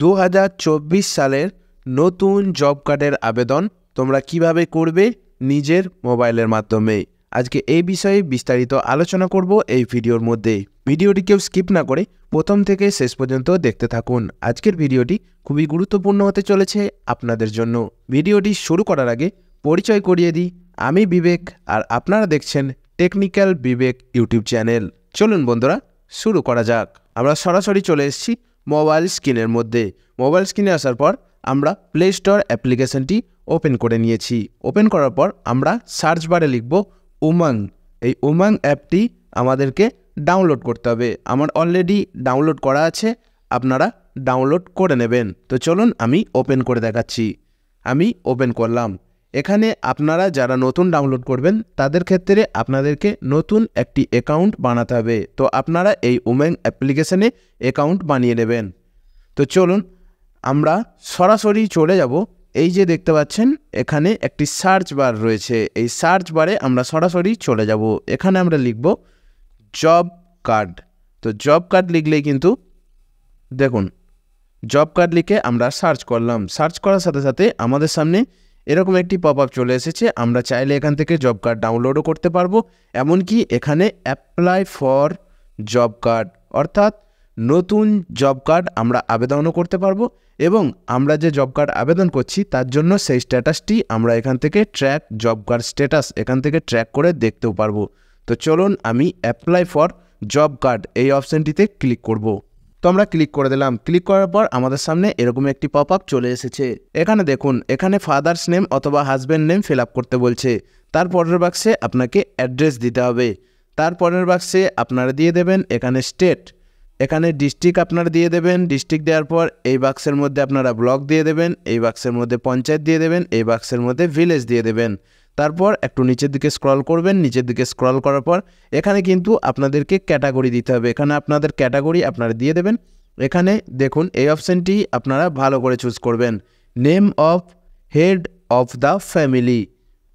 2024 সালের নতুন জব কার্ডের আবেদন তোমরা কিভাবে করবে নিজের মোবাইলের মাধ্যমে। আজকে এই বিষয়ে বিস্তারিত আলোচনা করব এই ভিডিওর মধ্যে। ভিডিওটি কেউ স্কিপ না করে প্রথম থেকে শেষ পর্যন্ত দেখতে থাকুন। আজকের ভিডিওটি খুবই গুরুত্বপূর্ণ হতে চলেছে আপনাদের জন্য। ভিডিওটি শুরু করার আগে পরিচয় করিয়ে দিই, আমি বিবেক আর আপনারা দেখছেন টেকনিক্যাল বিবেক ইউটিউব চ্যানেল। চলুন বন্ধুরা শুরু করা যাক। আমরা সরাসরি চলে এসেছি মোবাইল স্ক্রিনের মধ্যে। মোবাইল স্ক্রিনে আসার পর আমরা প্লে স্টোর অ্যাপ্লিকেশনটি ওপেন করে নিয়েছি। ওপেন করার পর আমরা সার্চ বারে লিখব উমাং। এই উমাং অ্যাপটি আমাদেরকে ডাউনলোড করতে হবে। আমার অলরেডি ডাউনলোড করা আছে, আপনারা ডাউনলোড করে নেবেন। তো চলুন আমি ওপেন করে দেখাচ্ছি। আমি ওপেন করলাম। এখানে আপনারা যারা নতুন ডাউনলোড করবেন তাদের ক্ষেত্রে আপনাদেরকে নতুন একটি অ্যাকাউন্ট বানাতে হবে। তো আপনারা এই উমাং অ্যাপ্লিকেশনে অ্যাকাউন্ট বানিয়ে নেবেন। তো চলুন আমরা সরাসরি চলে যাব। এই যে দেখতে পাচ্ছেন এখানে একটি সার্চ বার রয়েছে, এই সার্চ বারে আমরা সরাসরি চলে যাব। এখানে আমরা লিখব জব কার্ড। তো জব কার্ড লিখলেই কিন্তু দেখুন জব কার্ড লিখে আমরা সার্চ করলাম। সার্চ করার সাথে সাথে আমাদের সামনে এরকম একটি পপ আপ চলে এসেছে। আমরা চাইলে এখান থেকে জব কার্ড ডাউনলোডও করতে পারবো, এমনকি এখানে অ্যাপ্লাই ফর জব কার্ড অর্থাৎ নতুন জব কার্ড আমরা আবেদনও করতে পারবো, এবং আমরা যে জব কার্ড আবেদন করছি তার জন্য সেই স্ট্যাটাসটি আমরা এখান থেকে ট্র্যাক জব কার্ড স্ট্যাটাস এখান থেকে ট্র্যাক করে দেখতেও পারবো। তো চলুন আমি অ্যাপ্লাই ফর জব কার্ড এই অপশানটিতে ক্লিক করব। তো আমরা ক্লিক করে দিলাম। ক্লিক করার পর আমাদের সামনে এরকম একটি পপ আপ চলে এসেছে। এখানে দেখুন এখানে ফাদার্স নেম অথবা হাজব্যান্ড নেম ফিল আপ করতে বলছে। তারপরের বাক্সে আপনাকে অ্যাড্রেস দিতে হবে। তারপরের বাক্সে আপনারা দিয়ে দেবেন এখানে স্টেট, এখানে ডিস্ট্রিক্ট আপনারা দিয়ে দেবেন। ডিস্ট্রিক্ট দেওয়ার পর এই বাক্সের মধ্যে আপনারা ব্লক দিয়ে দেবেন, এই বাক্সের মধ্যে পঞ্চায়েত দিয়ে দেবেন, এই বাক্সের মধ্যে ভিলেজ দিয়ে দেবেন। তারপর একটু নিচের দিকে স্ক্রল করবেন। নিচের দিকে স্ক্রল করার পর এখানে কিন্তু আপনাদেরকে ক্যাটাগরি দিতে হবে। এখানে আপনাদের ক্যাটাগরি আপনারা দিয়ে দেবেন। এখানে দেখুন এই অপশানটি আপনারা ভালো করে চুজ করবেন, name of head of the family,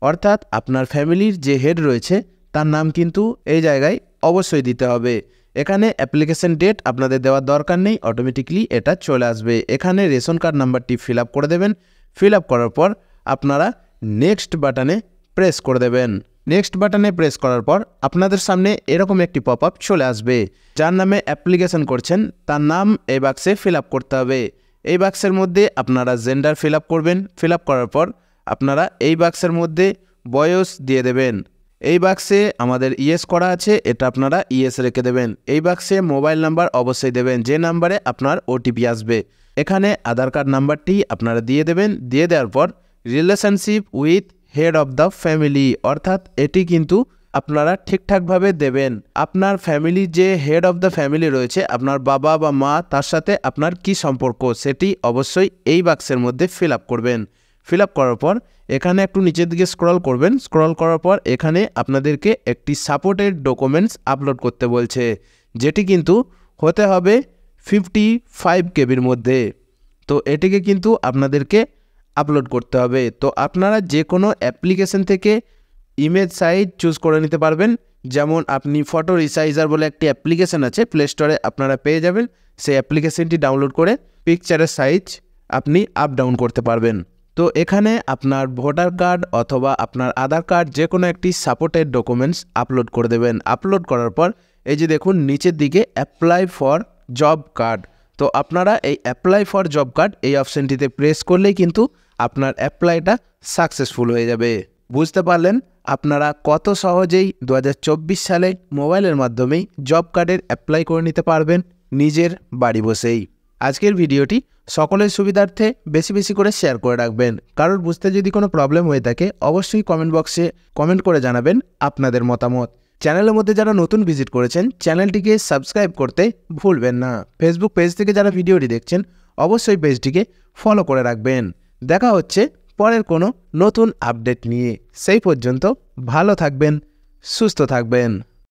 অর্থাৎ আপনার ফ্যামিলির যে হেড রয়েছে তার নাম কিন্তু এই জায়গায় অবশ্যই দিতে হবে। এখানে অ্যাপ্লিকেশন ডেট আপনাদের দেওয়ার দরকার নেই, অটোমেটিকলি এটা চলে আসবে। এখানে রেশন কার্ড নাম্বারটি ফিল আপ করে দেবেন। ফিল আপ করার পর আপনারা নেক্সট বাটনে প্রেস করে দেবেন। নেক্সট বাটনে প্রেস করার পর আপনাদের সামনে এরকম একটি পপ আপ চলে আসবে। যার নামে অ্যাপ্লিকেশন করছেন তার নাম এই বাক্সে ফিল আপ করতে হবে। এই বাক্সের মধ্যে আপনারা জেন্ডার ফিল আপ করবেন। ফিল আপ করার পর আপনারা এই বাক্সের মধ্যে বয়স দিয়ে দেবেন। এই বাক্সে আমাদের ইয়েস করা আছে, এটা আপনারা ইয়েস রেখে দেবেন। এই বাক্সে মোবাইল নাম্বার অবশ্যই দেবেন, যে নাম্বারে আপনার ওটিপি আসবে। এখানে আধার কার্ড নাম্বারটি আপনারা দিয়ে দেবেন। দিয়ে দেওয়ার পর relationship with head of the family, অর্থাৎ এটি কিন্তু আপনারা ঠিকঠাকভাবে দেবেন। আপনার ফ্যামিলির যে হেড অফ দ্য ফ্যামিলি রয়েছে, আপনার বাবা বা মা, তার সাথে আপনার কি সম্পর্ক সেটি অবশ্যই এই বাক্সের মধ্যে ফিল আপ করবেন। ফিল আপ করার পর এখানে একটু নিচের দিকে স্ক্রল করবেন। স্ক্রল করার পর এখানে আপনাদেরকে একটি সাপোর্টেড ডকুমেন্টস আপলোড করতে বলছে, যেটি কিন্তু হতে হবে 55 কেবির মধ্যে। তো এটিকে কিন্তু আপনাদেরকে আপলোড করতে হবে। তো আপনারা যে কোনো অ্যাপ্লিকেশন থেকে ইমেজ সাইজ চুজ করে নিতে পারবেন। যেমন আপনি ফটো রিসাইজার বলে একটি অ্যাপ্লিকেশন আছে, প্লে স্টোরে আপনারা পেয়ে যাবেন। সেই অ্যাপ্লিকেশনটি ডাউনলোড করে পিকচারের সাইজ আপনি আপ ডাউন করতে পারবেন। তো এখানে আপনার ভোটার কার্ড অথবা আপনার আধার কার্ড যে কোনো একটি সাপোর্টেড ডকুমেন্টস আপলোড করে দেবেন। আপলোড করার পর এই যে দেখুন নিচের দিকে অ্যাপ্লাই ফর জব কার্ড। তো আপনারা এই অ্যাপ্লাই ফর জব কার্ড এই অপশানটিতে প্রেস করলেই কিন্তু আপনার অ্যাপ্লাইটা সাকসেসফুল হয়ে যাবে। বুঝতে পারলেন আপনারা কত সহজেই 2024 সালে মোবাইলের মাধ্যমেই জব কার্ডের অ্যাপ্লাই করে নিতে পারবেন নিজের বাড়ি বসেই। আজকের ভিডিওটি সকলের সুবিধার্থে বেশি বেশি করে শেয়ার করে রাখবেন। কারোর বুঝতে যদি কোনো প্রবলেম হয়ে থাকে অবশ্যই কমেন্ট বক্সে কমেন্ট করে জানাবেন আপনাদের মতামত। চ্যানেলের মধ্যে যারা নতুন ভিজিট করেছেন চ্যানেলটিকে সাবস্ক্রাইব করতে ভুলবেন না। ফেসবুক পেজ থেকে যারা ভিডিওটি দেখছেন অবশ্যই পেজটিকে ফলো করে রাখবেন। দেখা হচ্ছে পরের কোনো নতুন আপডেট নিয়ে। সেই পর্যন্ত ভালো থাকবেন, সুস্থ থাকবেন।